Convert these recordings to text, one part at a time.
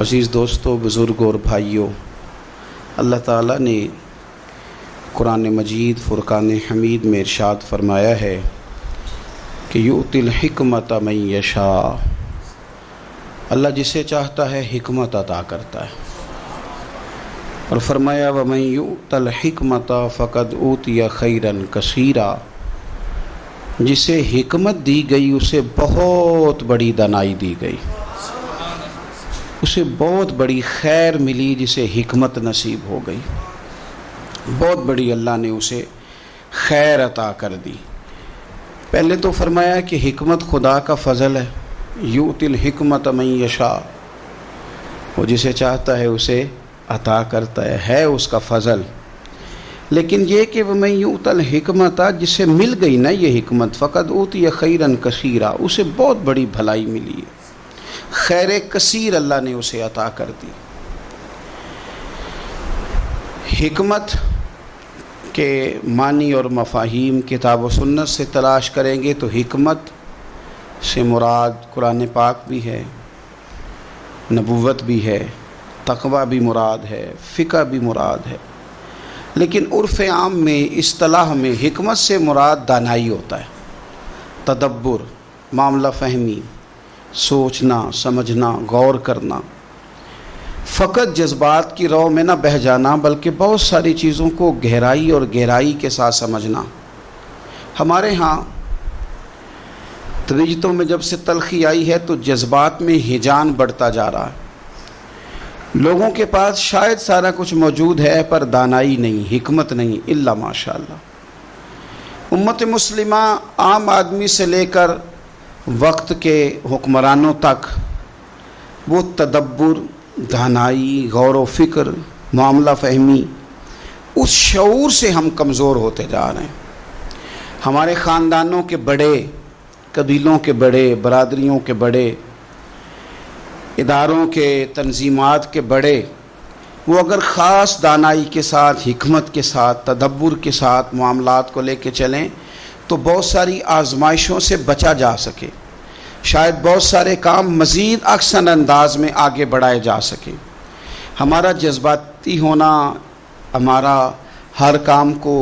عزیز دوستو، بزرگوں اور بھائیوں، اللہ تعالیٰ نے قرآن مجید فرقان حمید میں ارشاد فرمایا ہے کہ یؤتی الحکمت من یشاء، اللہ جسے چاہتا ہے حکمت عطا کرتا ہے، اور فرمایا ومن یؤت الحکمت فقد اوتی خیرا کثیرا، جسے حکمت دی گئی اسے بہت بڑی دانائی دی گئی، اسے بہت بڑی خیر ملی جسے حکمت نصیب ہو گئی، بہت بڑی اللہ نے اسے خیر عطا کر دی۔ پہلے تو فرمایا کہ حکمت خدا کا فضل ہے، یؤتی الحکمت من یشاء، وہ جسے چاہتا ہے اسے عطا کرتا ہے اس کا فضل۔ لیکن یہ کہ ومن یؤت الحکمت، جسے مل گئی نا یہ حکمت، فقد اوتی خیرا کثیرا، اسے بہت بڑی بھلائی ملی ہے، خیر کثیر اللہ نے اسے عطا کر دی۔ حکمت کے معنی اور مفاہیم کتاب و سنت سے تلاش کریں گے تو حکمت سے مراد قرآن پاک بھی ہے، نبوت بھی ہے، تقوی بھی مراد ہے، فقہ بھی مراد ہے۔ لیکن عرف عام میں اصطلاح میں حکمت سے مراد دانائی ہوتا ہے، تدبر، معاملہ فہمی، سوچنا سمجھنا، غور کرنا، فقط جذبات کی رو میں نہ بہہ جانا بلکہ بہت ساری چیزوں کو گہرائی اور گہرائی کے ساتھ سمجھنا۔ ہمارے ہاں ترجتوں میں جب سے تلخی آئی ہے تو جذبات میں ہیجان بڑھتا جا رہا ہے، لوگوں کے پاس شاید سارا کچھ موجود ہے پر دانائی نہیں، حکمت نہیں، الا ماشاء اللہ۔ امت مسلمہ عام آدمی سے لے کر وقت کے حکمرانوں تک وہ تدبر، دانائی، غور و فکر، معاملہ فہمی، اس شعور سے ہم کمزور ہوتے جا رہے ہیں۔ ہمارے خاندانوں کے بڑے، قبیلوں کے بڑے، برادریوں کے بڑے، اداروں کے، تنظیمات کے بڑے، وہ اگر خاص دانائی کے ساتھ، حکمت کے ساتھ، تدبر کے ساتھ معاملات کو لے کے چلیں تو بہت ساری آزمائشوں سے بچا جا سکے، شاید بہت سارے کام مزید احسن انداز میں آگے بڑھائے جا سکیں۔ ہمارا جذباتی ہونا، ہمارا ہر کام کو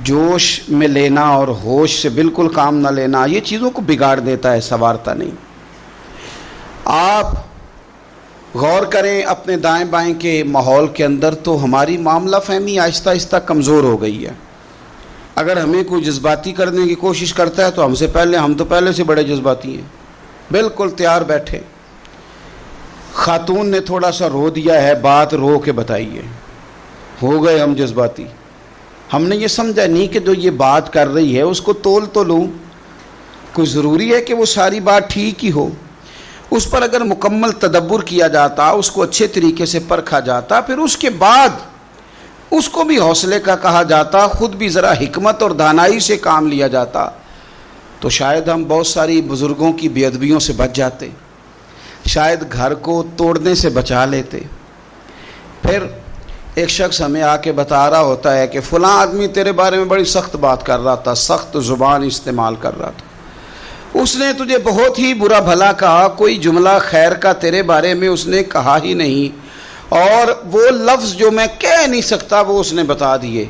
جوش میں لینا اور ہوش سے بالکل کام نہ لینا، یہ چیزوں کو بگاڑ دیتا ہے، سنوارتا نہیں۔ آپ غور کریں اپنے دائیں بائیں کے ماحول کے اندر تو ہماری معاملہ فہمی آہستہ آہستہ کمزور ہو گئی ہے۔ اگر ہمیں کوئی جذباتی کرنے کی کوشش کرتا ہے تو ہم تو پہلے سے بڑے جذباتی ہیں، بالکل تیار بیٹھے۔ خاتون نے تھوڑا سا رو دیا ہے، بات رو کے بتائیے، ہو گئے ہم جذباتی۔ ہم نے یہ سمجھا نہیں کہ جو یہ بات کر رہی ہے اس کو تول تو لوں، کوئی ضروری ہے کہ وہ ساری بات ٹھیک ہی ہو۔ اس پر اگر مکمل تدبر کیا جاتا، اس کو اچھے طریقے سے پرکھا جاتا، پھر اس کے بعد اس کو بھی حوصلے کا کہا جاتا، خود بھی ذرا حکمت اور دانائی سے کام لیا جاتا، تو شاید ہم بہت ساری بزرگوں کی بے ادبیوں سے بچ جاتے، شاید گھر کو توڑنے سے بچا لیتے۔ پھر ایک شخص ہمیں آ کے بتا رہا ہوتا ہے کہ فلاں آدمی تیرے بارے میں بڑی سخت بات کر رہا تھا، سخت زبان استعمال کر رہا تھا، اس نے تجھے بہت ہی برا بھلا کہا، کوئی جملہ خیر کا تیرے بارے میں اس نے کہا ہی نہیں، اور وہ لفظ جو میں کہہ نہیں سکتا وہ اس نے بتا دیے۔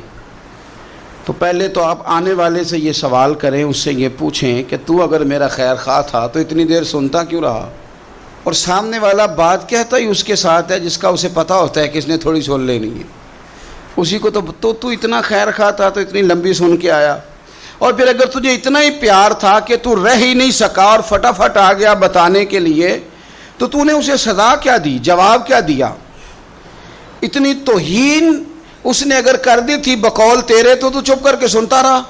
تو پہلے تو آپ آنے والے سے یہ سوال کریں، اس سے یہ پوچھیں کہ تو اگر میرا خیر خواہ تھا تو اتنی دیر سنتا کیوں رہا؟ اور سامنے والا بات کہتا ہی اس کے ساتھ ہے جس کا اسے پتہ ہوتا ہے کہ اس نے تھوڑی سن لینی ہے، اسی کو تو اتنا خیر خواہ تھا تو اتنی لمبی سن کے آیا۔ اور پھر اگر تجھے اتنا ہی پیار تھا کہ تو رہ ہی نہیں سکا اور فٹافٹ آ گیا بتانے کے لیے، تو نے اسے سزا کیا دی، جواب کیا دیا؟ اتنی توہین اس نے اگر کر دی تھی بقول تیرے تو چپ کر کے سنتا رہا،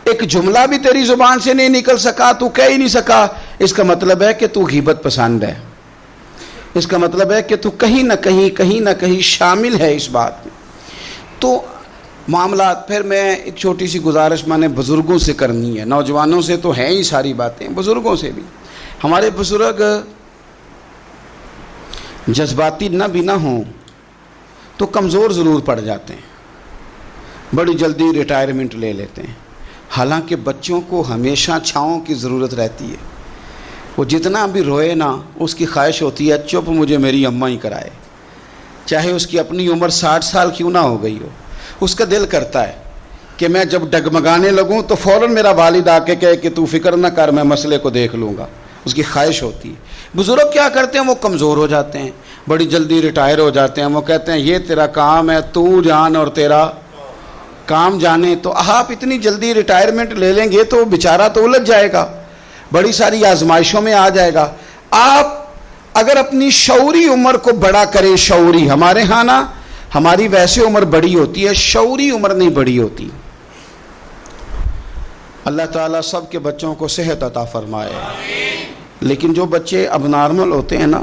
ایک جملہ بھی تیری زبان سے نہیں نکل سکا، تو کہہ ہی نہیں سکا، اس کا مطلب ہے کہ تو غیبت پسند ہے، اس کا مطلب ہے کہ تو کہیں نہ کہیں شامل ہے اس بات میں۔ تو معاملات، پھر میں ایک چھوٹی سی گزارش میں نے بزرگوں سے کرنی ہے، نوجوانوں سے تو ہیں ہی ساری باتیں، بزرگوں سے بھی۔ ہمارے بزرگ جذباتی نہ بھی نہ ہوں تو کمزور ضرور پڑ جاتے ہیں، بڑی جلدی ریٹائرمنٹ لے لیتے ہیں، حالانکہ بچوں کو ہمیشہ چھاؤں کی ضرورت رہتی ہے۔ وہ جتنا بھی روئے نا اس کی خواہش ہوتی ہے چپ مجھے میری اماں ہی کرائے، چاہے اس کی اپنی عمر 60 سال کیوں نہ ہو گئی ہو۔ اس کا دل کرتا ہے کہ میں جب ڈگمگانے لگوں تو فوراً میرا والد آ کے کہے کہ تو فکر نہ کر، میں مسئلے کو دیکھ لوں گا، اس کی خواہش ہوتی ہے۔ بزرگ کیا کرتے ہیں، وہ کمزور ہو جاتے ہیں، بڑی جلدی ریٹائر ہو جاتے ہیں، وہ کہتے ہیں یہ تیرا کام ہے، تو جان اور تیرا کام جانے۔ تو آپ اتنی جلدی ریٹائرمنٹ لے لیں گے تو بیچارہ تو الجھ جائے گا، بڑی ساری آزمائشوں میں آ جائے گا۔ آپ اگر اپنی شعوری عمر کو بڑا کریں، شعوری، ہمارے ہاں نا ہماری ویسے عمر بڑی ہوتی ہے، شعوری عمر نہیں بڑی ہوتی۔ اللہ تعالیٰ سب کے بچوں کو صحت عطا فرمائے، لیکن جو بچے اب نارمل ہوتے ہیں نا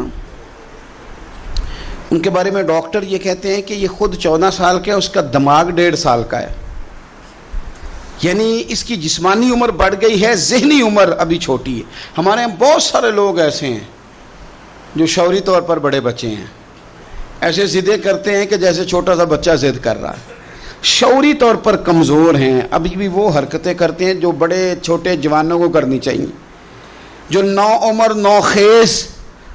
ان کے بارے میں ڈاکٹر یہ کہتے ہیں کہ یہ خود 14 سال کا ہے، اس کا دماغ 1.5 سال کا ہے، یعنی اس کی جسمانی عمر بڑھ گئی ہے، ذہنی عمر ابھی چھوٹی ہے۔ ہمارے یہاں بہت سارے لوگ ایسے ہیں جو شعوری طور پر بڑے بچے ہیں، ایسے ضدیں کرتے ہیں کہ جیسے چھوٹا سا بچہ ضد کر رہا ہے، شعوری طور پر کمزور ہیں، ابھی بھی وہ حرکتیں کرتے ہیں جو بڑے چھوٹے جوانوں کو کرنی چاہیے، جو نو عمر نو خیز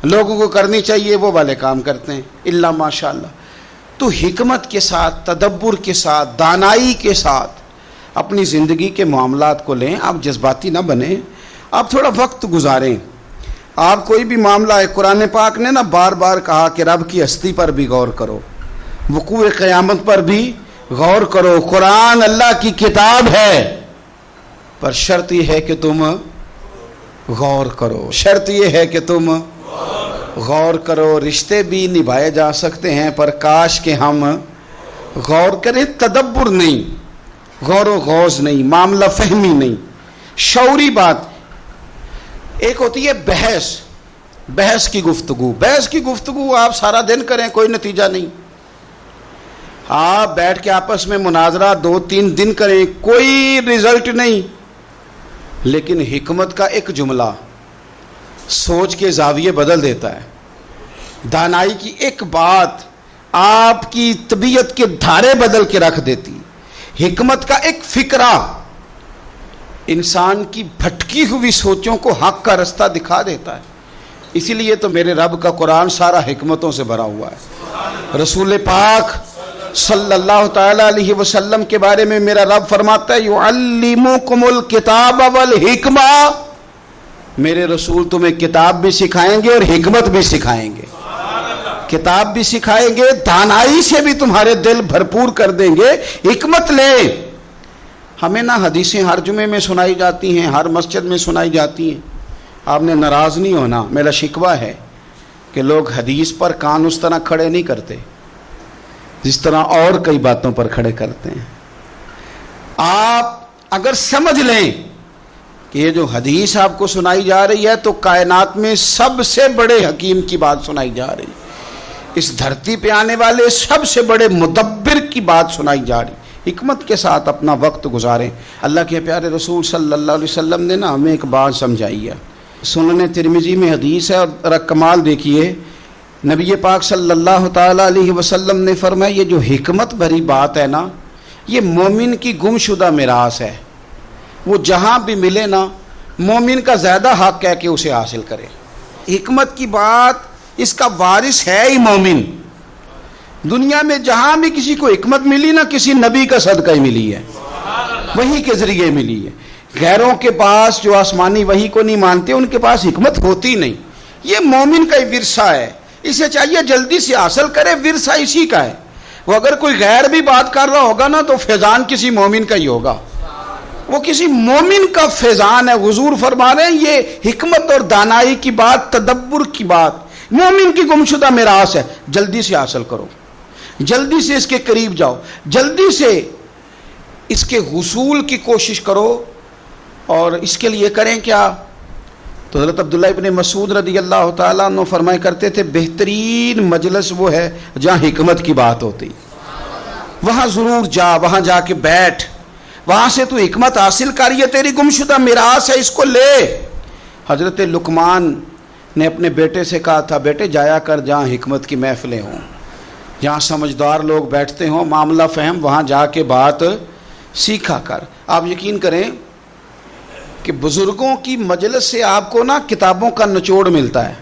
لوگوں کو کرنی چاہیے وہ والے کام کرتے ہیں، الا ماشاء اللہ۔ تو حکمت کے ساتھ، تدبر کے ساتھ، دانائی کے ساتھ اپنی زندگی کے معاملات کو لیں، آپ جذباتی نہ بنیں، آپ تھوڑا وقت گزاریں۔ آپ کوئی بھی معاملہ ہے، قرآن پاک نے نا بار بار کہا کہ رب کی ہستی پر بھی غور کرو، وقوع قیامت پر بھی غور کرو، قرآن اللہ کی کتاب ہے، پر شرط یہ ہے کہ تم غور کرو، شرط یہ ہے کہ تم غور کرو۔ رشتے بھی نبھائے جا سکتے ہیں پر کاش کہ ہم غور کریں، تدبر نہیں، غور و غوض نہیں، معاملہ فہمی نہیں، شعوری بات۔ ایک ہوتی ہے بحث کی گفتگو، بحث کی گفتگو آپ سارا دن کریں کوئی نتیجہ نہیں، آپ بیٹھ کے آپس میں مناظرہ 2-3 دن کریں کوئی رزلٹ نہیں، لیکن حکمت کا ایک جملہ سوچ کے زاویے بدل دیتا ہے، دانائی کی ایک بات آپ کی طبیعت کے دھارے بدل کے رکھ دیتی، حکمت کا ایک فکرہ انسان کی بھٹکی ہوئی سوچوں کو حق کا رستہ دکھا دیتا ہے۔ اسی لیے تو میرے رب کا قرآن سارا حکمتوں سے بھرا ہوا ہے۔ رسول پاک صلی اللہ تعالی علیہ وسلم کے بارے میں میرا رب فرماتا ہے یعلمکم الکتاب والحکمہ، میرے رسول تمہیں کتاب بھی سکھائیں گے اور حکمت بھی سکھائیں گے، کتاب بھی سکھائیں گے، دانائی سے بھی تمہارے دل بھرپور کر دیں گے۔ حکمت لے، ہمیں نہ حدیثیں ہر جمعے میں سنائی جاتی ہیں، ہر مسجد میں سنائی جاتی ہیں، آپ نے ناراض نہیں ہونا، میرا شکوہ ہے کہ لوگ حدیث پر کان اس طرح کھڑے نہیں کرتے جس طرح اور کئی باتوں پر کھڑے کرتے ہیں۔ آپ اگر سمجھ لیں کہ یہ جو حدیث آپ کو سنائی جا رہی ہے تو کائنات میں سب سے بڑے حکیم کی بات سنائی جا رہی ہے، اس دھرتی پہ آنے والے سب سے بڑے مدبر کی بات سنائی جا رہی، حکمت کے ساتھ اپنا وقت گزاریں۔ اللہ کے پیارے رسول صلی اللہ علیہ وسلم نے نا ہمیں ایک بات سمجھائی ہے، سنن ترمذی میں حدیث ہے، اور کمال دیکھیے، نبی پاک صلی اللہ تعالی علیہ وسلم نے فرمایا یہ جو حکمت بھری بات ہے نا یہ مومن کی گم شدہ میراث ہے، وہ جہاں بھی ملے نا مومن کا زیادہ حق ہے کہ اسے حاصل کرے۔ حکمت کی بات اس کا وارث ہے ہی مومن، دنیا میں جہاں بھی کسی کو حکمت ملی نا کسی نبی کا صدقہ ہی ملی ہے، وحی کے ذریعے ملی ہے۔ غیروں کے پاس جو آسمانی وحی کو نہیں مانتے ان کے پاس حکمت ہوتی نہیں، یہ مومن کا ہی ورثہ ہے، اسے چاہیے جلدی سے حاصل کرے، ورثہ اسی کا ہے۔ وہ اگر کوئی غیر بھی بات کر رہا ہوگا نا تو فیضان کسی مومن کا ہی ہوگا، وہ کسی مومن کا فیضان ہے۔ حضور فرما رہے ہیں یہ حکمت اور دانائی کی بات، تدبر کی بات مومن کی گمشدہ میراث ہے، جلدی سے حاصل کرو، جلدی سے اس کے قریب جاؤ، جلدی سے اس کے حصول کی کوشش کرو۔ اور اس کے لیے کریں کیا؟ تو حضرت عبداللہ ابن مسعود رضی اللہ تعالیٰ عنہ فرمایا کرتے تھے بہترین مجلس وہ ہے جہاں حکمت کی بات ہوتی، وہاں ضرور جا، وہاں جا کے بیٹھ، وہاں سے تو حکمت حاصل کر، یہ تیری گمشدہ میراث ہے، اس کو لے۔ حضرت لقمان نے اپنے بیٹے سے کہا تھا بیٹے جایا کر جہاں حکمت کی محفلیں ہوں، جہاں سمجھدار لوگ بیٹھتے ہوں، معاملہ فہم، وہاں جا کے بات سیکھا کر۔ آپ یقین کریں کہ بزرگوں کی مجلس سے آپ کو نا کتابوں کا نچوڑ ملتا ہے،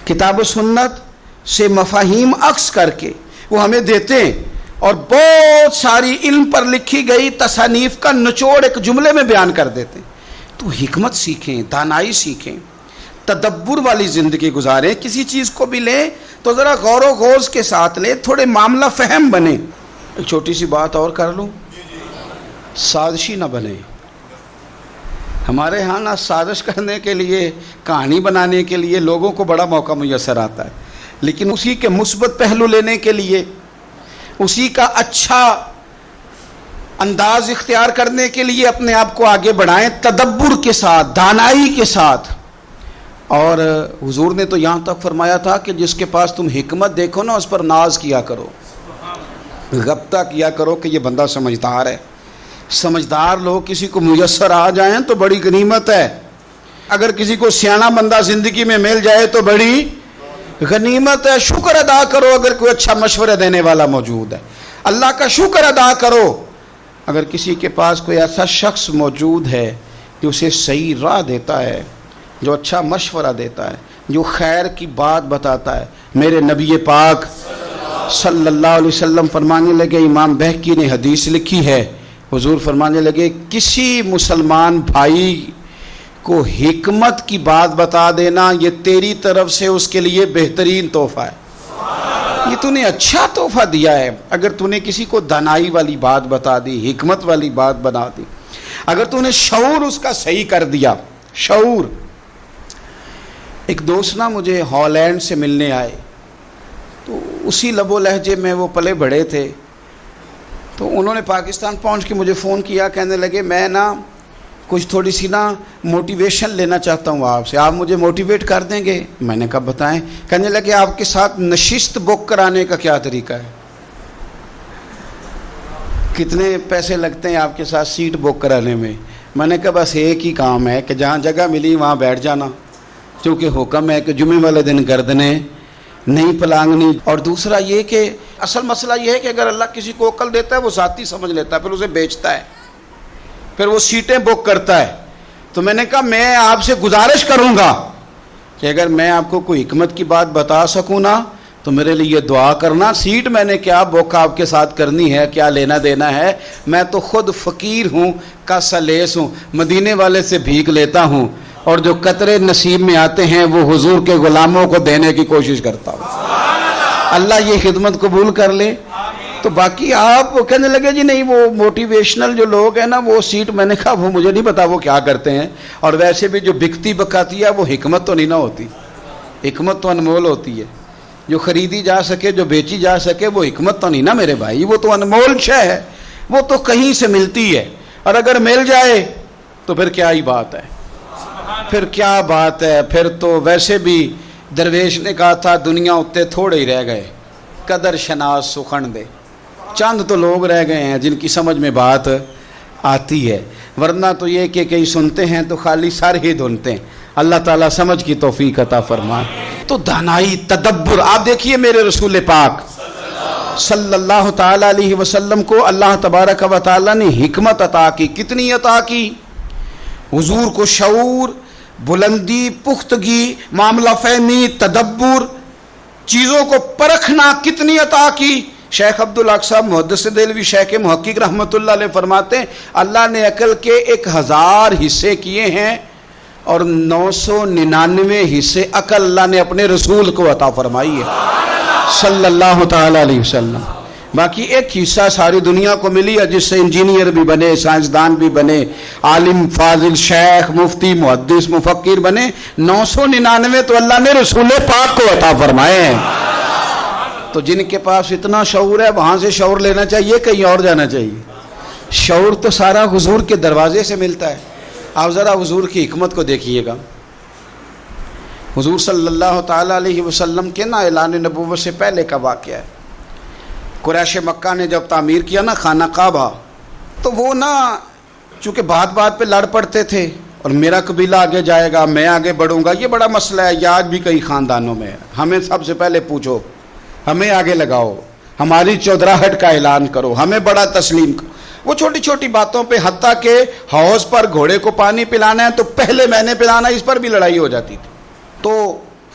کتاب و سنت سے مفاہیم عکس کر کے وہ ہمیں دیتے ہیں، اور بہت ساری علم پر لکھی گئی تصانیف کا نچوڑ ایک جملے میں بیان کر دیتے ہیں۔ تو حکمت سیکھیں، دانائی سیکھیں، تدبر والی زندگی گزاریں، کسی چیز کو بھی لیں تو ذرا غور و خوض کے ساتھ لیں، تھوڑے معاملہ فہم بنیں۔ ایک چھوٹی سی بات اور کر لوں، سازشی نہ بنے۔ ہمارے ہاں نا سازش کرنے کے لیے، کہانی بنانے کے لیے لوگوں کو بڑا موقع میسر آتا ہے، لیکن اسی کے مثبت پہلو لینے کے لیے، اسی کا اچھا انداز اختیار کرنے کے لیے اپنے آپ کو آگے بڑھائیں، تدبر کے ساتھ، دانائی کے ساتھ۔ اور حضور نے تو یہاں تک فرمایا تھا کہ جس کے پاس تم حکمت دیکھو نا اس پر ناز کیا کرو، غبطہ کیا کرو کہ یہ بندہ سمجھدار ہے۔ سمجھدار لوگ کسی کو میسر آ جائیں تو بڑی غنیمت ہے، اگر کسی کو سیانا بندہ زندگی میں مل جائے تو بڑی غنیمت ہے۔ شکر ادا کرو اگر کوئی اچھا مشورہ دینے والا موجود ہے، اللہ کا شکر ادا کرو اگر کسی کے پاس کوئی ایسا شخص موجود ہے جو اسے صحیح راہ دیتا ہے، جو اچھا مشورہ دیتا ہے، جو خیر کی بات بتاتا ہے۔ میرے نبی پاک صلی اللہ علیہ وسلم فرمانے لگے، امام بہقی نے حدیث لکھی ہے، حضور فرمانے لگے کسی مسلمان بھائی کو حکمت کی بات بتا دینا یہ تیری طرف سے اس کے لیے بہترین تحفہ ہے۔ یہ تو نے اچھا تحفہ دیا ہے اگر تو نے کسی کو دانائی والی بات بتا دی، حکمت والی بات بنا دی، اگر تو نے شعور اس کا صحیح کر دیا۔ شعور۔ ایک دوست نا مجھے ہالینڈ سے ملنے آئے، تو اسی لب و لہجے میں وہ پلے بڑھے تھے، تو انہوں نے پاکستان پہنچ کے مجھے فون کیا، کہنے لگے میں نا کچھ تھوڑی سی نا موٹیویشن لینا چاہتا ہوں آپ سے، آپ مجھے موٹیویٹ کر دیں گے؟ میں نے کہا بتائیں۔ کہنے لگے آپ کے ساتھ نشست بک کرانے کا کیا طریقہ ہے، کتنے پیسے لگتے ہیں آپ کے ساتھ سیٹ بک کرانے میں؟ میں نے کہا بس ایک ہی کام ہے کہ جہاں جگہ ملی وہاں بیٹھ جانا، کیونکہ حکم ہے کہ جمعے والے دن گردنیں نہیں پلانگنی۔ اور دوسرا یہ کہ اصل مسئلہ یہ ہے کہ اگر اللہ کسی کو عقل دیتا ہے وہ ذاتی سمجھ لیتا ہے، پھر اسے بیچتا ہے، پھر وہ سیٹیں بک کرتا ہے۔ تو میں نے کہا میں آپ سے گزارش کروں گا کہ اگر میں آپ کو کوئی حکمت کی بات بتا سکوں نا تو میرے لیے دعا کرنا۔ سیٹ میں نے کیا بک آپ کے ساتھ کرنی ہے، کیا لینا دینا ہے، میں تو خود فقیر ہوں، کا سلیس ہوں، مدینے والے سے بھیک لیتا ہوں، اور جو قطرے نصیب میں آتے ہیں وہ حضور کے غلاموں کو دینے کی کوشش کرتا ہوں۔ اللہ یہ خدمت قبول کر لے۔ تو باقی آپ کہنے لگے جی نہیں وہ موٹیویشنل جو لوگ ہیں نا وہ سیٹ، میں نے کہا وہ مجھے نہیں پتا وہ کیا کرتے ہیں، اور ویسے بھی جو بکتی بکاتی ہے وہ حکمت تو نہیں نہ ہوتی، حکمت تو انمول ہوتی ہے، جو خریدی جا سکے، جو بیچی جا سکے، وہ حکمت تو نہیں نا میرے بھائی، وہ تو انمول شے ہے، وہ تو کہیں سے ملتی ہے، اور اگر مل جائے تو پھر کیا ہی بات ہے، پھر کیا بات ہے۔ پھر تو ویسے بھی درویش نے کہا تھا دنیا اتے تھوڑے ہی رہ گئے، قدر شناس سخن دے، چند تو لوگ رہ گئے ہیں جن کی سمجھ میں بات آتی ہے، ورنہ تو یہ کہ کئی سنتے ہیں تو خالی سر ہی دھنتے ہیں۔ اللہ تعالیٰ سمجھ کی توفیق عطا فرمائے۔ تو دانائی، تدبر۔ آپ دیکھیے میرے رسول پاک صلی اللہ تعالیٰ علیہ وسلم کو اللہ تبارک و تعالیٰ نے حکمت عطا کی، کتنی عطا کی؟ حضور کو شعور، بلندی، پختگی، معاملہ فہمی، تدبر، چیزوں کو پرکھنا کتنی عطا کی۔ شیخ عبدالحق صاحب محدث دہلوی شیخ محقق رحمۃ اللہ علیہ فرماتے ہیں اللہ نے عقل کے 1000 حصے کیے ہیں اور 999 حصے عقل اللہ نے اپنے رسول کو عطا فرمائی ہے صلی اللہ تعالی علیہ وسلم۔ باقی ایک حصہ ساری دنیا کو ملی ہے جس سے انجینئر بھی بنے، سائنسدان بھی بنے، عالم فاضل شیخ مفتی محدث مفکر بنے، 999 تو اللہ نے رسول پاک کو عطا فرمائے ہیں۔ تو جن کے پاس اتنا شعور ہے وہاں سے شعور لینا چاہیے، کہیں اور جانا چاہیے؟ شعور تو سارا حضور کے دروازے سے ملتا ہے۔ آپ ذرا حضور کی حکمت کو دیکھیے گا۔ حضور صلی اللہ تعالیٰ علیہ وسلم کے نا اعلان نبوت سے پہلے کا واقعہ ہے۔ قریش مکہ نے جب تعمیر کیا نا خانہ کعبہ، تو وہ نا چونکہ بات بات پہ لڑ پڑتے تھے، اور میرا قبیلہ آگے جائے گا، میں آگے بڑھوں گا، یہ بڑا مسئلہ ہے، یہ آج بھی کئی خاندانوں میں ہے۔ ہمیں سب سے پہلے پوچھو، ہمیں آگے لگاؤ، ہماری چودراہٹ کا اعلان کرو، ہمیں بڑا تسلیم کرو۔ وہ چھوٹی چھوٹی باتوں پہ، حتیٰ کہ حوض پر گھوڑے کو پانی پلانا ہے تو پہلے میں نے پلانا، اس پر بھی لڑائی ہو جاتی تھی۔ تو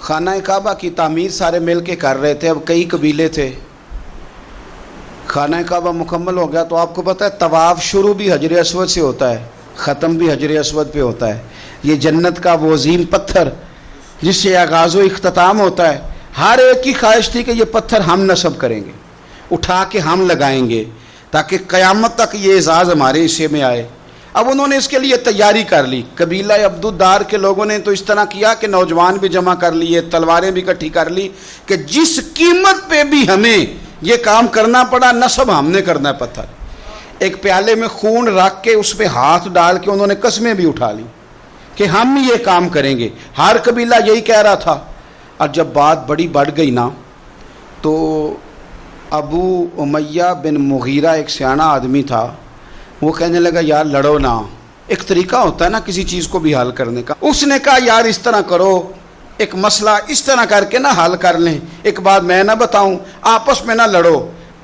خانہ کعبہ کی تعمیر سارے مل کے کر رہے تھے، اب کئی قبیلے تھے۔ خانہ کعبہ مکمل ہو گیا تو آپ کو پتہ ہے طواف شروع بھی حجر اسود سے ہوتا ہے، ختم بھی حجر اسود پہ ہوتا ہے۔ یہ جنت کا وہ عظیم پتھر جس سے آغاز و اختتام ہوتا ہے، ہر ایک کی خواہش تھی کہ یہ پتھر ہم نصب کریں گے، اٹھا کے ہم لگائیں گے تاکہ قیامت تک یہ اعزاز ہمارے حصے میں آئے۔ اب انہوں نے اس کے لیے تیاری کر لی۔ قبیلہ عبدالدار کے لوگوں نے تو اس طرح کیا کہ نوجوان بھی جمع کر لیے، تلواریں بھی اکٹھی کر لی کہ جس قیمت پہ بھی ہمیں یہ کام کرنا پڑا، نصب ہم نے کرنا ہے پتھر۔ ایک پیالے میں خون رکھ کے اس پہ ہاتھ ڈال کے انہوں نے قسمیں بھی اٹھا لی کہ ہم یہ کام کریں گے۔ ہر قبیلہ یہی کہہ رہا تھا۔ اور جب بات بڑی بڑھ گئی نا تو ابو امیہ بن مغیرہ ایک سیاںا آدمی تھا، وہ کہنے لگا یار لڑو نا، ایک طریقہ ہوتا ہے نا کسی چیز کو بھی حل کرنے کا۔ اس نے کہا یار اس طرح کرو، ایک مسئلہ اس طرح کر کے نہ حل کر لیں، ایک بات میں نہ بتاؤں، آپس میں نہ لڑو،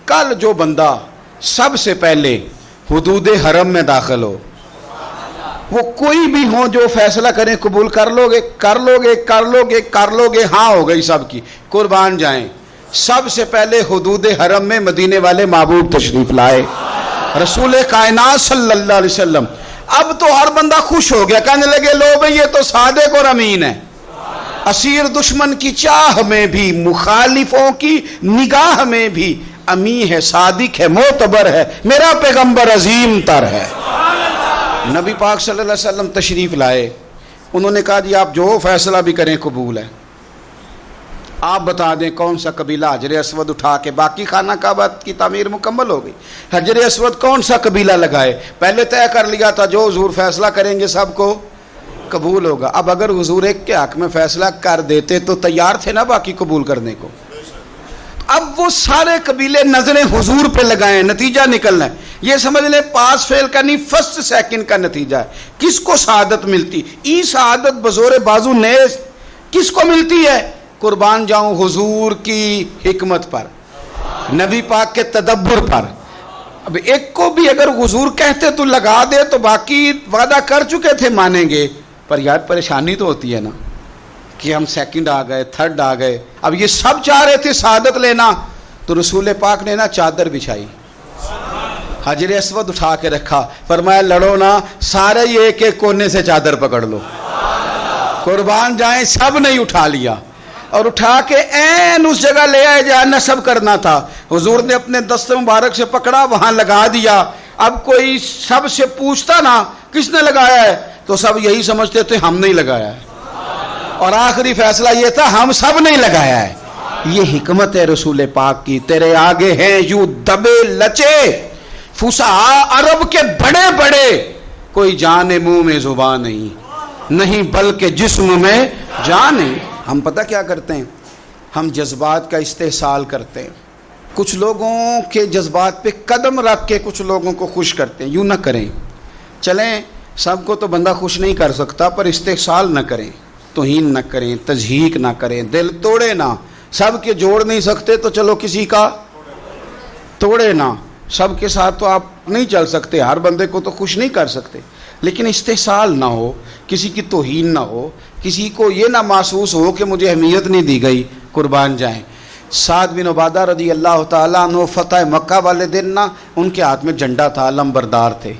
کل جو بندہ سب سے پہلے حدود حرم میں داخل ہو، وہ کوئی بھی ہو جو فیصلہ کریں قبول کر لو گے، کر لو گے، کر لو گے، کر لو گے، ہاں ہو گئی سب کی، قربان جائیں۔ سب سے پہلے حدود حرم میں مدینے والے محبوب تشریف لائے، رسول کائنات صلی اللہ علیہ وسلم۔ اب تو ہر بندہ خوش ہو گیا، کہنے لگے لو بھئی یہ تو صادق اور امین ہے، اسیر دشمن کی چاہ میں بھی، مخالفوں کی نگاہ میں بھی امین ہے، صادق ہے، معتبر ہے، میرا پیغمبر عظیم تر ہے۔ نبی پاک صلی اللہ علیہ وسلم تشریف لائے، انہوں نے کہا جی آپ جو فیصلہ بھی کریں قبول ہے، آپ بتا دیں کون سا قبیلہ حجر اسود اٹھا کے، باقی خانہ کعبہ کی تعمیر مکمل ہو گئی، حجر اسود کون سا قبیلہ لگائے، پہلے طے کر لیا تھا جو حضور فیصلہ کریں گے سب کو قبول ہوگا۔ اب اگر حضور ایک کے حق میں فیصلہ کر دیتے تو تیار تھے نا باقی قبول کرنے کو۔ اب وہ سارے قبیلے نظریں حضور پہ لگائیں، نتیجہ نکلنا ہے، یہ سمجھ لیں پاس فیل کا نہیں، فرسٹ سیکنڈ کا نتیجہ ہے۔ کس کو سعادت ملتی؟ ای سعادت بزور بازو نیز کس کو ملتی ہے؟ قربان جاؤں حضور کی حکمت پر، نبی پاک کے تدبر پر۔ اب ایک کو بھی اگر حضور کہتے تو لگا دے تو باقی وعدہ کر چکے تھے مانیں گے، پر یار پریشانی تو ہوتی ہے نا کہ ہم سیکنڈ آ گئے، تھرڈ آ گئے۔ اب یہ سب چاہ رہے تھے سعادت لینا، تو رسول پاک نے نا چادر بچھائی، حجر اسود اٹھا کے رکھا، فرمایا لڑو نا، سارے یہ ایک ایک کونے سے چادر پکڑ لو، قربان جائیں۔ سب نے اٹھا لیا اور اٹھا کے این اس جگہ لے آئے جہاں نصب کرنا تھا۔ حضور نے اپنے دست مبارک سے پکڑا، وہاں لگا دیا۔ اب کوئی سب سے پوچھتا نا کس نے لگایا ہے تو سب یہی سمجھتے تھے ہم نے لگایا ہے، اور آخری فیصلہ یہ تھا ہم سب نے لگایا ہے۔ یہ حکمت ہے رسول پاک کی۔ تیرے آگے ہیں یوں دبے لچے فصحاء عرب کے بڑے بڑے، کوئی جان منہ میں زبان نہیں بلکہ جسم میں جان ہے۔ ہم پتہ کیا کرتے ہیں؟ ہم جذبات کا استحصال کرتے ہیں، کچھ لوگوں کے جذبات پہ قدم رکھ کے کچھ لوگوں کو خوش کرتے ہیں۔ یوں نہ کریں، چلیں سب کو تو بندہ خوش نہیں کر سکتا، پر استحصال نہ کریں، توہین نہ کریں، تضحیک نہ کریں، دل توڑے نہ۔ سب کے جوڑ نہیں سکتے تو چلو کسی کا توڑے نہ، سب کے ساتھ تو آپ نہیں چل سکتے، ہر بندے کو تو خوش نہیں کر سکتے، لیکن استحصال نہ ہو، کسی کی توہین نہ ہو، کسی کو یہ نہ محسوس ہو کہ مجھے اہمیت نہیں دی گئی، قربان جائیں۔ سعد بن عبادہ رضی اللہ تعالیٰ عنہ فتح مکہ والے دن نا ان کے ہاتھ میں جھنڈا تھا، علمبردار تھے،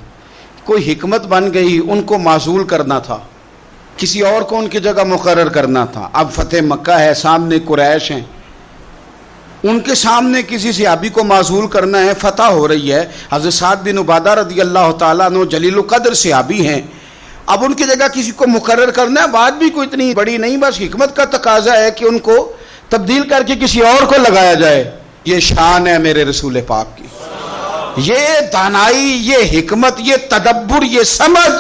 کوئی حکمت بن گئی، ان کو معزول کرنا تھا، کسی اور کو ان کی جگہ مقرر کرنا تھا۔ اب فتح مکہ ہے، سامنے قریش ہیں، ان کے سامنے کسی صحابی کو معزول کرنا ہے، فتح ہو رہی ہے، حضرت سعد بن عبادہ رضی اللہ تعالیٰ عنہ جلیل القدر صحابی ہیں، اب ان کی جگہ کسی کو مقرر کرنا ہے، بات بھی کوئی اتنی بڑی نہیں، بس حکمت کا تقاضا ہے کہ ان کو تبدیل کر کے کسی اور کو لگایا جائے۔ یہ شان ہے میرے رسول پاک کی، یہ دانائی، یہ حکمت، یہ تدبر، یہ سمجھ،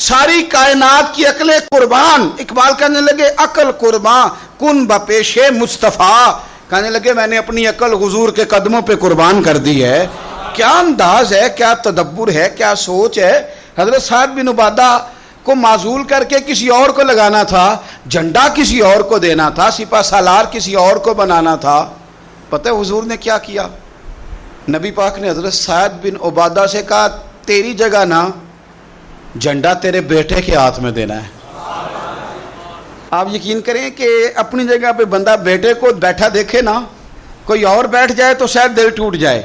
ساری کائنات کی عقلیں قربان۔ اقبال کہنے لگے عقل قربان کن بپیش مصطفیٰ، کہنے لگے میں نے اپنی عقل حضور کے قدموں پہ قربان کر دی ہے۔ کیا انداز ہے، کیا تدبر ہے، کیا سوچ ہے۔ حضرت سعد بن عبادہ کو معزول کر کے کسی اور کو لگانا تھا، جھنڈا کسی اور کو دینا تھا، سپہ سالار کسی اور کو بنانا تھا۔ پتہ ہے حضور نے کیا کیا؟ نبی پاک نے حضرت سعد بن عبادہ سے کہا تیری جگہ نا جھنڈا تیرے بیٹے کے ہاتھ میں دینا ہے. آپ یقین کریں کہ اپنی جگہ پہ بندہ بیٹے کو بیٹھا دیکھے نا, کوئی اور بیٹھ جائے تو شاید دل ٹوٹ جائے,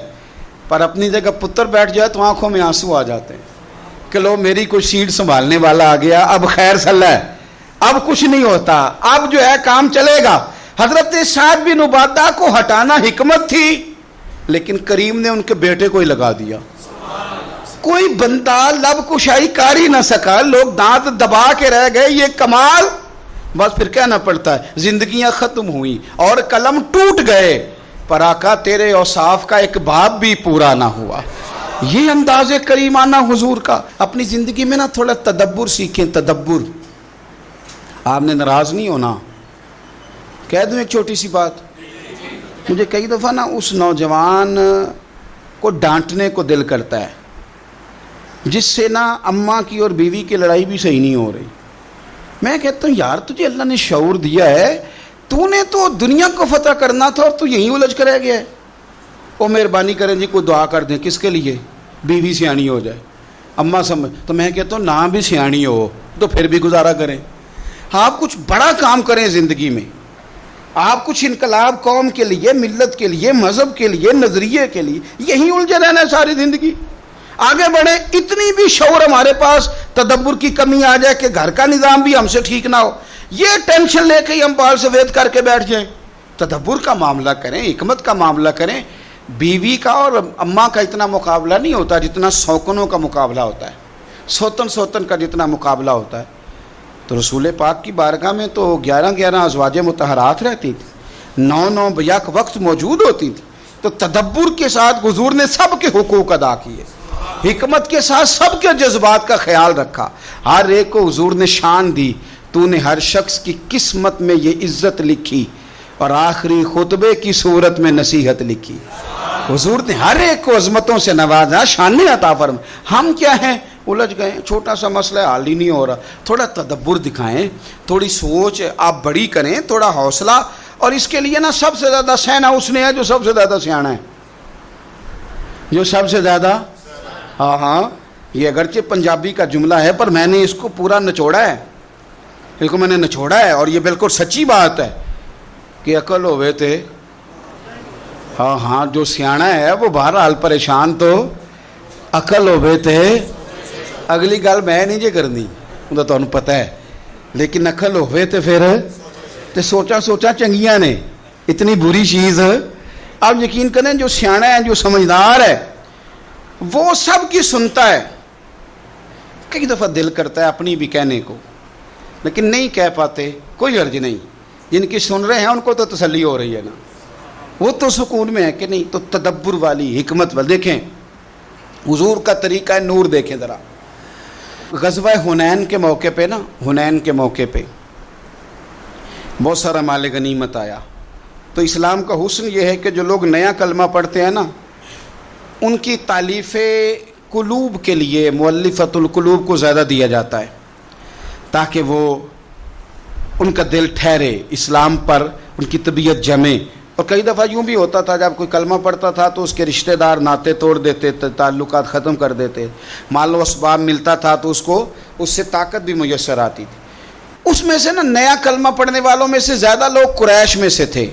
پر اپنی جگہ پتر بیٹھ جائے تو آنکھوں میں آنسو آ جاتے ہیں کہ لو میری کوئی سیٹ سنبھالنے والا آ گیا, اب خیر صلی ہے, اب کچھ نہیں ہوتا, اب جو ہے کام چلے گا. حضرت سعد بن عبادہ کو ہٹانا حکمت تھی, لیکن کریم نے ان کے بیٹے کو ہی لگا دیا. کوئی بندہ لب کشائی کر ہی نہ سکا, لوگ دانت دبا کے رہ گئے, یہ کمال. بس پھر کہنا پڑتا ہے زندگیاں ختم ہوئی اور قلم ٹوٹ گئے, پر آقا تیرے اوصاف کا ایک باب بھی پورا نہ ہوا. یہ انداز کریمانہ حضور کا. اپنی زندگی میں نا تھوڑا تدبر سیکھیں, تدبر. آپ نے ناراض نہیں ہونا. کہہ دوں ایک چھوٹی سی بات, مجھے کئی دفعہ نا اس نوجوان کو ڈانٹنے کو دل کرتا ہے جس سے نا اماں کی اور بیوی کی لڑائی بھی صحیح نہیں ہو رہی. میں کہتا ہوں یار تجھے اللہ نے شعور دیا ہے, تو نے تو دنیا کو فتح کرنا تھا اور تو یہیں الجھ کر رہ گیا ہے. وہ مہربانی کریں جی کوئی دعا کر دیں, کس کے لیے؟ بیوی سیانی ہو جائے, اماں سمجھ. تو میں کہتا ہوں نہ بھی سیانی ہو تو پھر بھی گزارا کریں. آپ کچھ بڑا کام کریں زندگی میں, آپ کچھ انقلاب قوم کے لیے, ملت کے لیے, مذہب کے لیے, نظریے کے لیے, یہیں الجھے رہنا ہے ساری زندگی. آگے بڑھیں. اتنی بھی شعور ہمارے پاس تدبر کی کمی آ جائے کہ گھر کا نظام بھی ہم سے ٹھیک نہ ہو, یہ ٹینشن لے کے ہی ہم بال سفید کر کے بیٹھ جائیں. تدبر کا معاملہ کریں, حکمت کا معاملہ کریں. بیوی کا اور اماں کا اتنا مقابلہ نہیں ہوتا جتنا سوکنوں کا مقابلہ ہوتا ہے, سوتن کا جتنا مقابلہ ہوتا ہے. تو رسول پاک کی بارگاہ میں تو 11 ازواج مطہرات رہتی تھی, 9 بیک وقت موجود ہوتی تھی. تو تدبر کے ساتھ حضور نے سب کے حقوق ادا کیے, حکمت کے ساتھ سب کے جذبات کا خیال رکھا, ہر ایک کو حضور نے شان دی. تو نے ہر شخص کی قسمت میں یہ عزت لکھی اور آخری خطبے کی صورت میں نصیحت لکھی. حضور نے ہر ایک کو عظمتوں سے نوازا, شانیں عطا فرما. ہم کیا ہیں, الجھ گئے, چھوٹا سا مسئلہ حل ہی نہیں ہو رہا. تھوڑا تدبر دکھائیں, تھوڑی سوچ آپ بڑی کریں, تھوڑا حوصلہ. اور اس کے لیے نا سب سے زیادہ سہنا اس نے ہے جو سب سے زیادہ سیانا ہے, جو سب سے زیادہ. ہاں یہ اگرچہ پنجابی کا جملہ ہے پر میں نے اس کو پورا نچوڑا ہے, اس کو میں نے نچوڑا ہے, اور یہ بالکل سچی بات ہے کہ عقل ہوئے تھے. ہاں جو سیانا ہے وہ بہرحال پریشان تو عقل ہوئے تھے. اگلی گل میں نہیں جی کرنی, وہ تو پتہ ہے, لیکن عقل ہوئے تھے پھر تے سوچا چنگیاں نے, اتنی بری چیز. آپ یقین کریں جو سیانا ہے, جو سمجھدار ہے, وہ سب کی سنتا ہے. کئی دفعہ دل کرتا ہے اپنی بھی کہنے کو, لیکن نہیں کہہ پاتے. کوئی عرض نہیں, جن کی سن رہے ہیں ان کو تو تسلی ہو رہی ہے نا, وہ تو سکون میں ہے کہ نہیں. تو تدبر والی, حکمت والی. دیکھیں حضور کا طریقہ نور دیکھیں ذرا. غزوہ حنین کے موقع پہ نا, حنین کے موقع پہ بہت سارا مال غنیمت آیا. تو اسلام کا حسن یہ ہے کہ جو لوگ نیا کلمہ پڑھتے ہیں نا, ان کی تالیف قلوب کے لیے مؤلفۃ القلوب کو زیادہ دیا جاتا ہے, تاکہ وہ ان کا دل ٹھہرے اسلام پر, ان کی طبیعت جمے. اور کئی دفعہ یوں بھی ہوتا تھا جب کوئی کلمہ پڑھتا تھا تو اس کے رشتہ دار ناطے توڑ دیتے, تعلقات ختم کر دیتے. مال و اسباب ملتا تھا تو اس سے طاقت بھی میسر آتی تھی. اس میں سے نا نیا کلمہ پڑھنے والوں میں سے زیادہ لوگ قریش میں سے تھے,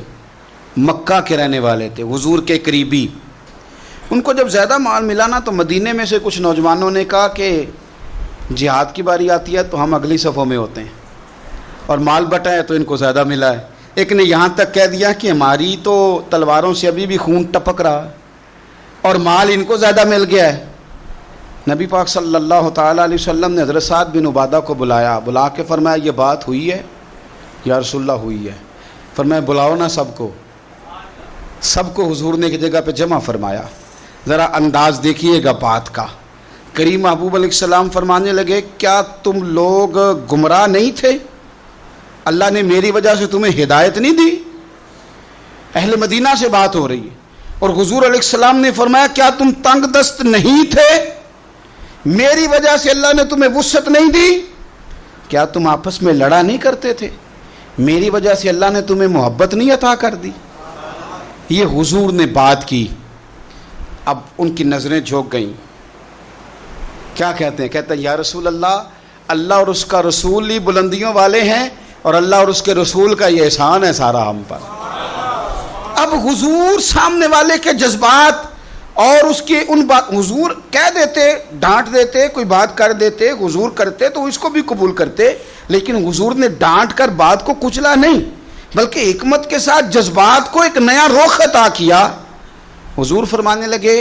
مکہ کے رہنے والے تھے, حضور کے قریبی. ان کو جب زیادہ مال ملا نا تو مدینے میں سے کچھ نوجوانوں نے کہا کہ جہاد کی باری آتی ہے تو ہم اگلی صفوں میں ہوتے ہیں, اور مال بٹا ہے تو ان کو زیادہ ملا ہے. ایک نے یہاں تک کہہ دیا کہ ہماری تو تلواروں سے ابھی بھی خون ٹپک رہا ہے اور مال ان کو زیادہ مل گیا ہے. نبی پاک صلی اللہ تعالیٰ علیہ وسلم نے حضرت سعد بن عبادہ کو بلا کے فرمایا یہ بات ہوئی ہے یا رسول اللہ ہوئی ہے؟ فرمایا بلاؤ نا سب کو حضور نے ایک جگہ پہ جمع فرمایا. ذرا انداز دیکھیے گا بات کا. کریم محبوب علیہ السلام فرمانے لگے کیا تم لوگ گمراہ نہیں تھے؟ اللہ نے میری وجہ سے تمہیں ہدایت نہیں دی؟ اہل مدینہ سے بات ہو رہی ہے. اور حضور علیہ السلام نے فرمایا کیا تم تنگ دست نہیں تھے؟ میری وجہ سے اللہ نے تمہیں وسعت نہیں دی؟ کیا تم آپس میں لڑا نہیں کرتے تھے؟ میری وجہ سے اللہ نے تمہیں محبت نہیں عطا کر دی؟ یہ حضور نے بات کی. اب ان کی نظریں جھک گئیں. کیا کہتے ہیں؟ کہتے ہیں یا رسول اللہ اور اس کا رسول ہی بلندیوں والے ہیں اور اللہ اور اس کے رسول کا یہ احسان ہے سارا ہم پر. اب حضور سامنے والے کے جذبات اور اس کے ان بات، حضور کہہ دیتے، ڈانٹ دیتے، کوئی بات کر دیتے، حضور کرتے تو اس کو بھی قبول کرتے، لیکن حضور نے ڈانٹ کر بات کو کچلا نہیں، بلکہ حکمت کے ساتھ جذبات کو ایک نیا رخ عطا کیا. حضور فرمانے لگے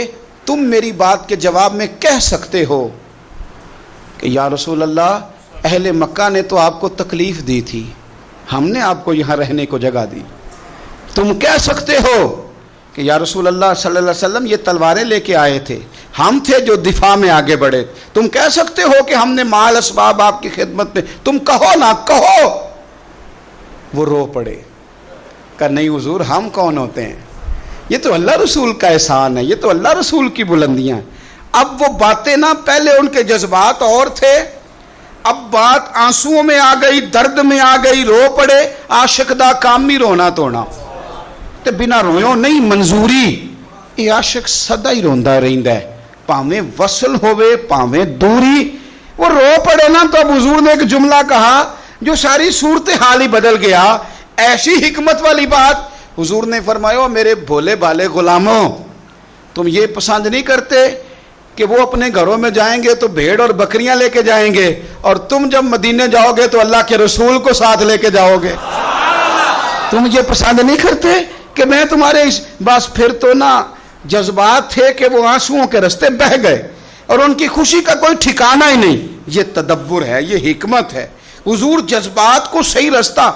تم میری بات کے جواب میں کہہ سکتے ہو کہ یا رسول اللہ اہل مکہ نے تو آپ کو تکلیف دی تھی، ہم نے آپ کو یہاں رہنے کو جگہ دی. تم کہہ سکتے ہو کہ یا رسول اللہ صلی اللہ علیہ وسلم یہ تلواریں لے کے آئے تھے، ہم تھے جو دفاع میں آگے بڑھے. تم کہہ سکتے ہو کہ ہم نے مال اسباب آپ کی خدمت میں، تم کہو نہ کہو. وہ رو پڑے، کہ نہیں حضور ہم کون ہوتے ہیں، یہ تو اللہ رسول کا احسان ہے، یہ تو اللہ رسول کی بلندیاں ہیں. اب وہ باتیں نہ، پہلے ان کے جذبات اور تھے، اب بات آنسوؤں میں آ گئی، درد میں آ گئی، رو پڑے. عاشق دا کام ہی رونا توڑنا تے بنا رویوں نہیں منظوری. یہ عاشق سدا ہی روندا رہندا ہے، پاویں وصل ہوئے پاویں دوری. وہ رو پڑے نا تو اب حضور نے ایک جملہ کہا جو ساری صورتحال ہی بدل گیا. ایسی حکمت والی بات حضور نے فرمایا میرے بھولے بھالے غلاموں، تم یہ پسند نہیں کرتے کہ وہ اپنے گھروں میں جائیں گے تو بھیڑ اور بکریاں لے کے جائیں گے، اور تم جب مدینے جاؤ گے تو اللہ کے رسول کو ساتھ لے کے جاؤ گے. تم یہ پسند نہیں کرتے کہ میں تمہارے بس پھر تو نا جذبات تھے کہ وہ آنسوؤں کے رستے بہہ گئے اور ان کی خوشی کا کوئی ٹھکانہ ہی نہیں. یہ تدبر ہے، یہ حکمت ہے. حضور جذبات کو صحیح رستہ.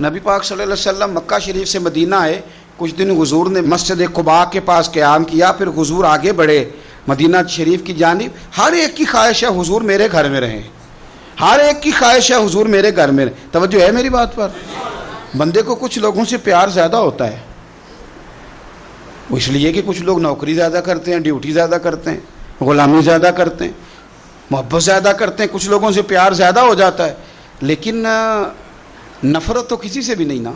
نبی پاک صلی اللہ علیہ وسلم مکہ شریف سے مدینہ آئے، کچھ دن حضور نے مسجد قباء کے پاس قیام کیا، پھر حضور آگے بڑھے مدینہ شریف کی جانب. ہر ایک کی خواہش ہے حضور میرے گھر میں رہیں، ہر ایک کی خواہش ہے حضور میرے گھر میں رہیں. توجہ ہے میری بات پر؟ بندے کو کچھ لوگوں سے پیار زیادہ ہوتا ہے، وہ اس لیے کہ کچھ لوگ نوکری زیادہ کرتے ہیں، ڈیوٹی زیادہ کرتے ہیں، غلامی زیادہ کرتے ہیں، محبت زیادہ کرتے ہیں، کچھ لوگوں سے پیار زیادہ ہو جاتا ہے. لیکن نفرت تو کسی سے بھی نہیں نا،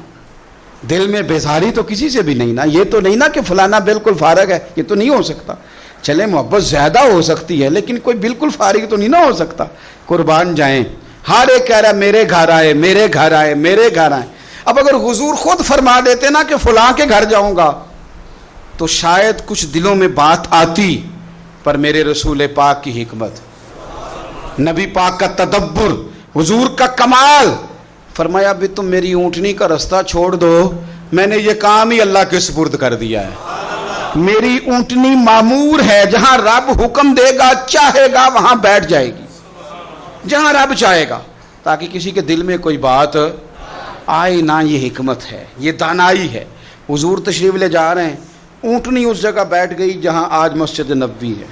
دل میں بیزاری تو کسی سے بھی نہیں نا. یہ تو نہیں نا کہ فلانا بالکل فارغ ہے، یہ تو نہیں ہو سکتا. چلے محبت زیادہ ہو سکتی ہے لیکن کوئی بالکل فارغ تو نہیں نہ ہو سکتا. قربان جائیں، ہر ایک کہہ رہا ہے میرے گھر آئے میرے گھر آئے میرے گھر آئے. اب اگر حضور خود فرما دیتے نا کہ فلاں کے گھر جاؤں گا تو شاید کچھ دلوں میں بات آتی، پر میرے رسول پاک کی حکمت، نبی پاک کا تدبر، حضور کا کمال. فرمایا بھی تم میری اونٹنی کا رستہ چھوڑ دو، میں نے یہ کام ہی اللہ کے سپرد کر دیا ہے. میری اونٹنی معمور ہے، جہاں رب حکم دے گا چاہے گا وہاں بیٹھ جائے گی، جہاں رب چاہے گا، تاکہ کسی کے دل میں کوئی بات آئے نہ. یہ حکمت ہے، یہ دانائی ہے. حضور تشریف لے جا رہے ہیں، اونٹنی اس جگہ بیٹھ گئی جہاں آج مسجد نبوی ہے.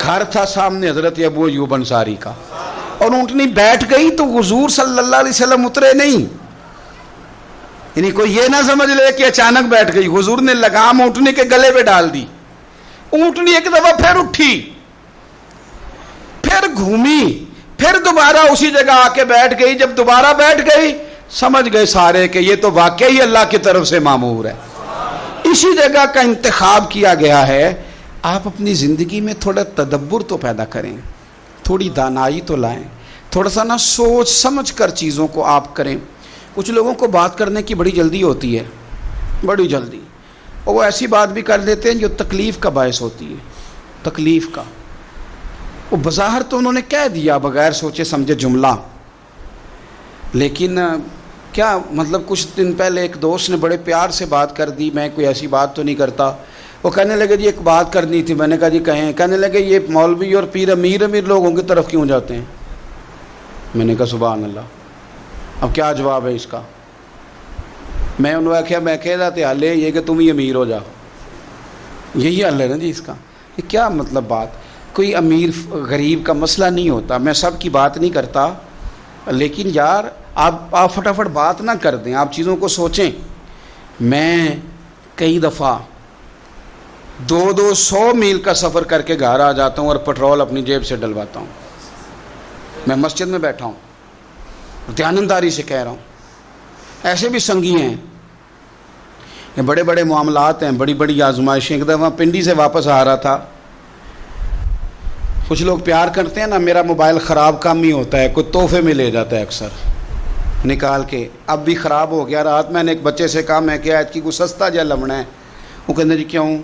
گھر تھا سامنے حضرت ابو ایوب انصاری کا، اور اونٹنی بیٹھ گئی تو حضور صلی اللہ علیہ وسلم اترے نہیں. یعنی کوئی یہ نہ سمجھ لے کہ اچانک بیٹھ گئی، حضور نے لگام اونٹنی کے گلے پہ ڈال دی. اونٹنی ایک دفعہ پھر اٹھی، پھر گھومی، پھر دوبارہ اسی جگہ آ کے بیٹھ گئی. جب دوبارہ بیٹھ گئی سمجھ گئے سارے کہ یہ تو واقعی اللہ کی طرف سے مامور ہے. اسی جگہ کا انتخاب کیا گیا ہے. آپ اپنی زندگی میں تھوڑا تدبر تو پیدا کریں، تھوڑی دانائی تو لائیں، تھوڑا سا نا سوچ سمجھ کر چیزوں کو آپ کریں. کچھ لوگوں کو بات کرنے کی بڑی جلدی ہوتی ہے، بڑی جلدی، اور وہ ایسی بات بھی کر دیتے ہیں جو تکلیف کا باعث ہوتی ہے. تکلیف کا وہ بظاہر تو انہوں نے کہہ دیا بغیر سوچے سمجھے جملہ، لیکن کیا مطلب کچھ دن پہلے ایک دوست نے بڑے پیار سے بات کر دی. میں کوئی ایسی بات تو نہیں کرتا. وہ کہنے لگے جی ایک بات کرنی تھی. میں نے کہا جی کہیں. کہنے لگے یہ مولوی اور پیر امیر لوگوں کی طرف کیوں جاتے ہیں؟ میں نے کہا سبحان اللہ. اب کیا جواب ہے اس کا؟ میں انہوں نے کہا میں کہہ رہا تھا حل یہ کہ تم ہی امیر ہو جاؤ، یہی حل ہے نا جی اس کا. یہ کیا مطلب بات؟ کوئی امیر غریب کا مسئلہ نہیں ہوتا. میں سب کی بات نہیں کرتا، لیکن یار آپ فٹافٹ بات نہ کر دیں، آپ چیزوں کو سوچیں. میں کئی دفعہ 200 میل کا سفر کر کے گھر آ جاتا ہوں اور پٹرول اپنی جیب سے ڈلواتا ہوں. میں مسجد میں بیٹھا ہوں، دیانتداری سے کہہ رہا ہوں. ایسے بھی سنگی ہیں یہ بڑے بڑے معاملات ہیں، بڑی بڑی آزمائشیں. ایک دفعہ پنڈی سے واپس آ رہا تھا. کچھ لوگ پیار کرتے ہیں نا، میرا موبائل خراب کم ہی ہوتا ہے، کوئی تحفے میں لے جاتا ہے اکثر نکال کے. اب بھی خراب ہو گیا. رات میں نے ایک بچے سے کہا میں کیا کہ کوئی سستا جہا لمنا ہے. وہ کہتے جی کیوں؟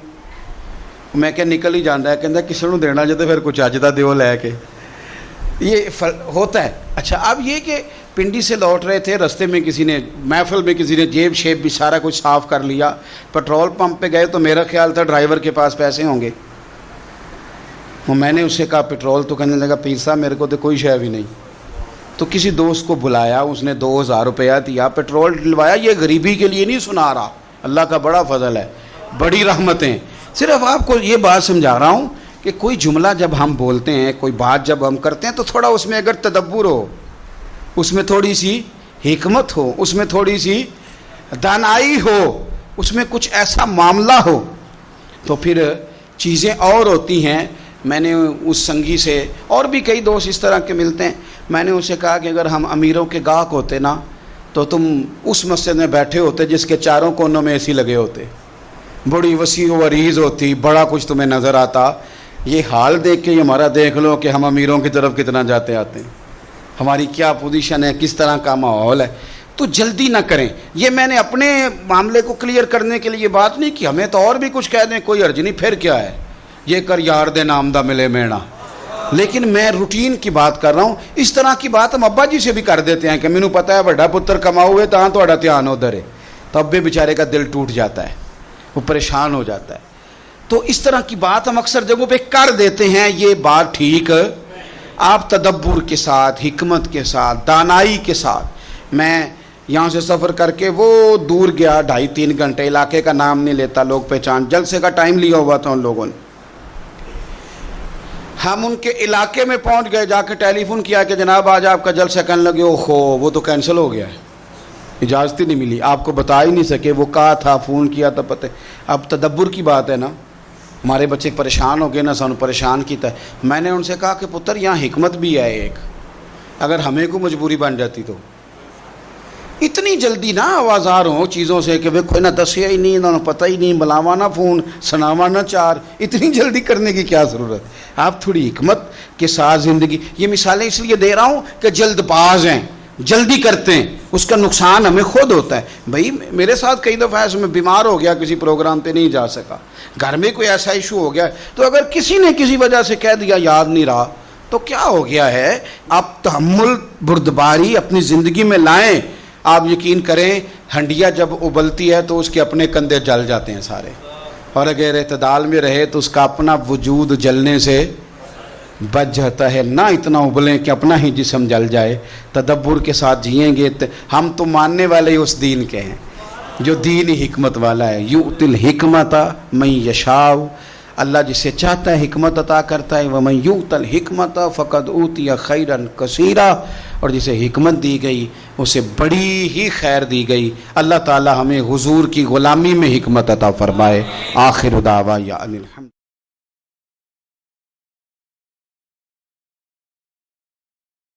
میں کیا نکل ہی جانا ہے. کہتا کسی کو دینا جاتے پھر کچھ اجدا دیو لے کے. یہ ہوتا ہے. اچھا اب یہ کہ پنڈی سے لوٹ رہے تھے، رستے میں کسی نے محفل میں کسی نے جیب شیب بھی سارا کچھ صاف کر لیا. پٹرول پمپ پہ گئے تو میرا خیال تھا ڈرائیور کے پاس پیسے ہوں گے. وہ میں نے اس سے کہا پٹرول، تو کہنے لگا پیر صاحب میرے کو تو کوئی شے بھی نہیں. تو کسی دوست کو بلایا، اس نے 2000 روپیہ دیا، پٹرول ڈلوایا. یہ غریبی کے لیے نہیں سنا رہا، اللہ کا بڑا فضل ہے، بڑی رحمتیں. صرف آپ کو یہ بات سمجھا رہا ہوں کہ کوئی جملہ جب ہم بولتے ہیں، کوئی بات جب ہم کرتے ہیں، تو تھوڑا اس میں اگر تدبر ہو، اس میں تھوڑی سی حکمت ہو، اس میں تھوڑی سی دانائی ہو، اس میں کچھ ایسا معاملہ ہو، تو پھر چیزیں اور ہوتی ہیں. میں نے اس سنگی سے، اور بھی کئی دوست اس طرح کے ملتے ہیں، میں نے اسے کہا کہ اگر ہم امیروں کے گاہک ہوتے نا تو تم اس مسجد میں بیٹھے ہوتے جس کے چاروں کونوں میں اے سی لگے ہوتے، بڑی وسیع و عریض ہوتی، بڑا کچھ تمہیں نظر آتا. یہ حال دیکھ کے یہ ہمارا دیکھ لو کہ ہم امیروں کی طرف کتنا جاتے آتے ہیں، ہماری کیا پوزیشن ہے، کس طرح کا ماحول ہے. تو جلدی نہ کریں. یہ میں نے اپنے معاملے کو کلیئر کرنے کے لیے بات نہیں کی. ہمیں تو اور بھی کچھ کہہ دیں کوئی حرج نہیں، پھر کیا ہے، یہ کر یار دے نام دا ملے مینا. لیکن میں روٹین کی بات کر رہا ہوں. اس طرح کی بات ہم ابا جی سے بھی کر دیتے ہیں کہ مینوں پتہ ہے بڑا پتر کماؤ ہوئے تاں تہاڈا دھیان ادھر ہے. تو ابے بیچارے کا دل ٹوٹ جاتا ہے، وہ پریشان ہو جاتا ہے. تو اس طرح کی بات ہم اکثر جگہوں پہ کر دیتے ہیں. یہ بات ٹھیک، آپ تدبر کے ساتھ، حکمت کے ساتھ، دانائی کے ساتھ. میں یہاں سے سفر کر کے وہ دور گیا 2.5-3 گھنٹے، علاقے کا نام نہیں لیتا، لوگ پہچان، جلسے کا ٹائم لیا ہوا تھا ان لوگوں نے. ہم ان کے علاقے میں پہنچ گئے، جا کے ٹیلی فون کیا کہ جناب آج آپ کا جلسہ. کہنے لگے اوہو وہ تو کینسل ہو گیا ہے، اجازت ہی نہیں ملی، آپ کو بتا ہی نہیں سکے. وہ کہا تھا، فون کیا تھا، پتہ. اب تدبر کی بات ہے نا، ہمارے بچے پریشان ہو گئے نا، سانو پریشان کیتا ہے. میں نے ان سے کہا کہ پتر یہاں حکمت بھی ہے ایک، اگر ہمیں کو مجبوری بن جاتی تو. اتنی جلدی نہ آوازار ہوں چیزوں سے کہ کوئی نہ دسیا ہی نہیں، نہ پتہ ہی نہیں، بلاوا نہ فون، سناوا نہ چار. اتنی جلدی کرنے کی کیا ضرورت؟ آپ تھوڑی حکمت کے ساتھ زندگی. یہ مثالیں اس لیے دے رہا ہوں کہ جلد باز ہیں، جلدی کرتے ہیں، اس کا نقصان ہمیں خود ہوتا ہے. بھائی میرے ساتھ کئی دفعہ ایسے میں بیمار ہو گیا، کسی پروگرام پہ نہیں جا سکا، گھر میں کوئی ایسا ایشو ہو گیا، تو اگر کسی نے کسی وجہ سے کہہ دیا یاد نہیں رہا تو کیا ہو گیا ہے. آپ تحمل، بردباری اپنی زندگی میں لائیں. آپ یقین کریں ہنڈیا جب ابلتی ہے تو اس کے اپنے کندھے جل جاتے ہیں سارے، اور اگر اعتدال میں رہے تو اس کا اپنا وجود جلنے سے بچ جاتا ہے. نہ اتنا ابلیں کہ اپنا ہی جسم جل جائے. تدبر کے ساتھ جئیں گے. ہم تو ماننے والے اس دین کے ہیں جو دین حکمت والا ہے. یؤتی الحکمت من یشاء، اللہ جسے چاہتا ہے حکمت عطا کرتا ہے. ومن یؤت الحکمت فقد اوتی خیرا کثیرا، اور جسے حکمت دی گئی اسے بڑی ہی خیر دی گئی. اللہ تعالی ہمیں حضور کی غلامی میں حکمت عطا فرمائے. آخر دعوانا الحمد.